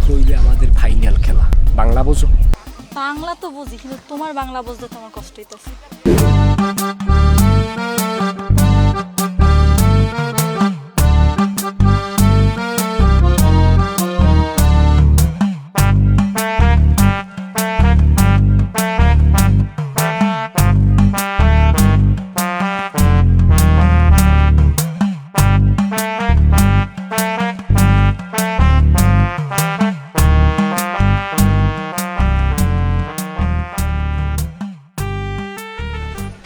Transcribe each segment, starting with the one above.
আজকে হইলে আমাদের ফাইনাল খেলা। বাংলা বোঝো? বাংলা তো বুঝি, কিন্তু তোমার বাংলা বুঝতে তো আমার কষ্ট হইতেছে।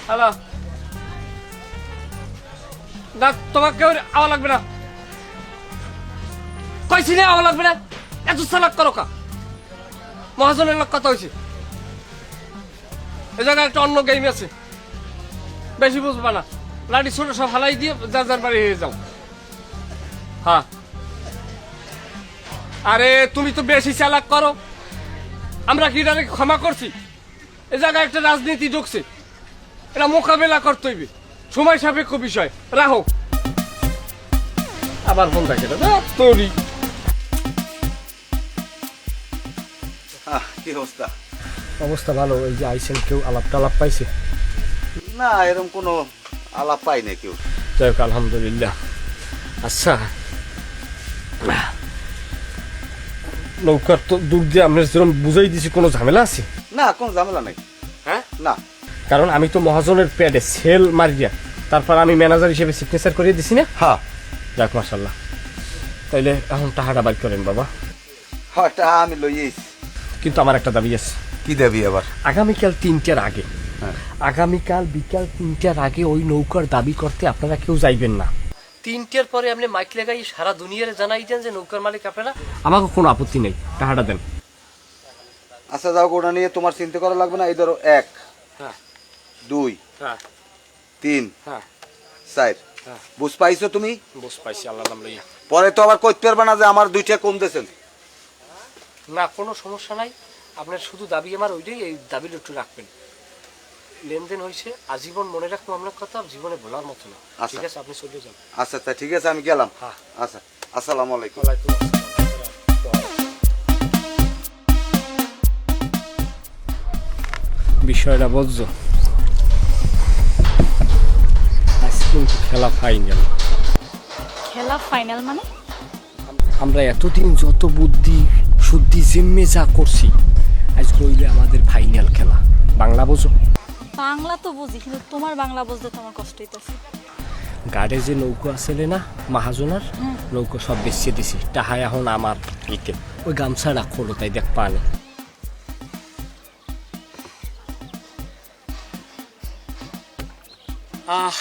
হ্যালো, না তোমাকে আওয়া লাগবে না, কইছি না আওয়া লাগবে না। এত চালাক করো কা? মহাজনের লোক কথা হয়েছে, এ জায়গায় একটা অন্য গেম আছে, বেশি বুঝবা না। লাঠি ছোট সব হালাই দিয়ে যার যার বাড়ি হয়ে যাও। হ্যাঁ, আরে তুমি তো বেশি চালাক করো, আমরা কি এটাকে ক্ষমা করছি? এ জায়গায় একটা রাজনীতি ঢুকছে, এটা মোকাবেলা করতে হইবে, সময় সাপেক্ষ বিষয়। রাখো। আবার ফোন থাকে তোরই। কি অবস্থা? অবস্থা ভালো। ওই যে আইসেন, কেউ আলাপ টালাপ পাইছে? না, এরকম কোনো আলাপ পাই না কেউ। যাই হোক, আলহামদুলিল্লাহ। আচ্ছা, নৌকার তো দূর দিয়ে আমরা যেরকম বুঝাই দিছি, কোনো ঝামেলা আছে? না, কোনো ঝামেলা নাই। হ্যাঁ, না, কারণ আমি তো মহাজনের প্যাডে সেল মারিয়া তারপর আমি ম্যানেজার হিসেবে সিগনেচার করিয়ে দিছি না? হ্যাঁ। যাক, মাশাল্লাহ। তাইলে এখন টাকাটা বাইর করেন বাবা। হ্যাঁ, আমি লইয়েছি। কিন্তু আমার একটা দাবি আছে। কি দেবি আবার? আগামীকাল 3টার আগে, হ্যাঁ, আগামীকাল বিকাল 3টার আগে ওই নৌকার দাবি করতে আপনারা কেউ যাইবেন না। 3টার পরে আপনি মাইক লাগাই সারা দুনিয়ারে জানাই দেন যে নৌকার মালিক আপনারা। আমাকে কোনো আপত্তি নেই, টাকাটা দেন। আচ্ছা যাও, ওটা নিয়ে তোমার চিন্তা করা লাগবে না। এই ধরো 1, হ্যাঁ, 2, হ্যাঁ, 3, হ্যাঁ, 4। হ্যাঁ। বুঝ পাইছো তুমি? বুঝ পাইছি, আল্লাহ নাম লইয়া। পরে তো আবার কইতে পারবে না যে আমার 2টা কম দিয়েছেন। না, কোনো সমস্যা নাই। আপনার শুধু দাবি আমার ওইটাই, এই দাবিটা একটু রাখবেন। লেনদেন হয়েছে, আজীবন মনে রাখবো আপনার কথা, জীবনে ভোলার মতো না। ঠিক আছে, আপনি চলে যান। আচ্ছা আচ্ছা, ঠিক আছে, আমি গেলাম। হ্যাঁ। আচ্ছা, আসসালামু আলাইকুম। ওয়ালাইকুম আসসালাম। বিষয়টা বুঝছো? আজকে কিন্তু খেলা ফাইনাল। খেলা ফাইনাল মানে? আমরা এতদিন যত বুদ্ধি শুদ্ধি জিম্মে যা করছি, আজকে হইলে আমাদের ফাইনাল খেলা। বাংলা বোঝো? বাংলা তো বুঝি, কিন্তু তোমার বাংলা বুঝতে তো আমার কষ্ট হইতেছে। গাড়ে যে নৌকো আসলে না মহাজনার, নৌকো সব বেচিয়ে দিছি, টাহা এখন আমার ইতে। ওই গামছাটা খোলো, তাই দেখ পানি। আহ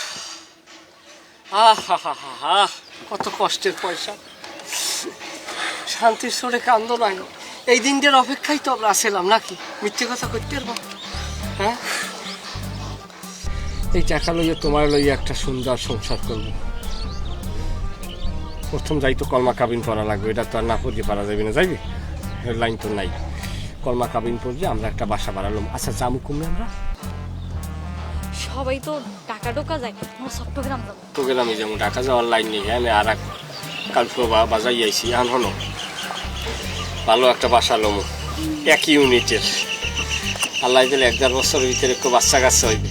আহ হা হা হা হা, কত কষ্টের পয়সা, শান্তির সরে কান্দ নাই। এই দিনটার অপেক্ষায় তো আমরা আসলাম নাকি? মিথ্যে কথা করতে পারবো? হ্যাঁ, এই টাকা লইয়া তোমার লইয়া একটা সুন্দর সংসার করবো। প্রথম যাই তো কলমা কাবিন করা লাগবে, এটা তো আর না পড়িয়ে পারা যাবে না। যাইবে, লাইন তো নাই। কলমা কাবিন পড়লে আমরা একটা বাসা বাড়ালাম। আচ্ছা, জামু কমবে আমরা? সবাই তো টাকা ঢোকা যায়, আমরা চট্টগ্রাম যাবো। তো গেলাম, এই যেমন ঢাকা যাওয়ার লাইন নেই। হ্যাঁ, আর এক কালকে বাজাই আইসি। এখন হলো ভালো একটা বাসা লমো, 1 ইউনিটের। আল্লাহ দিলে 1-1.5 বছরের ভিতরে একটু বাচ্চা কাচ্চা হইবে।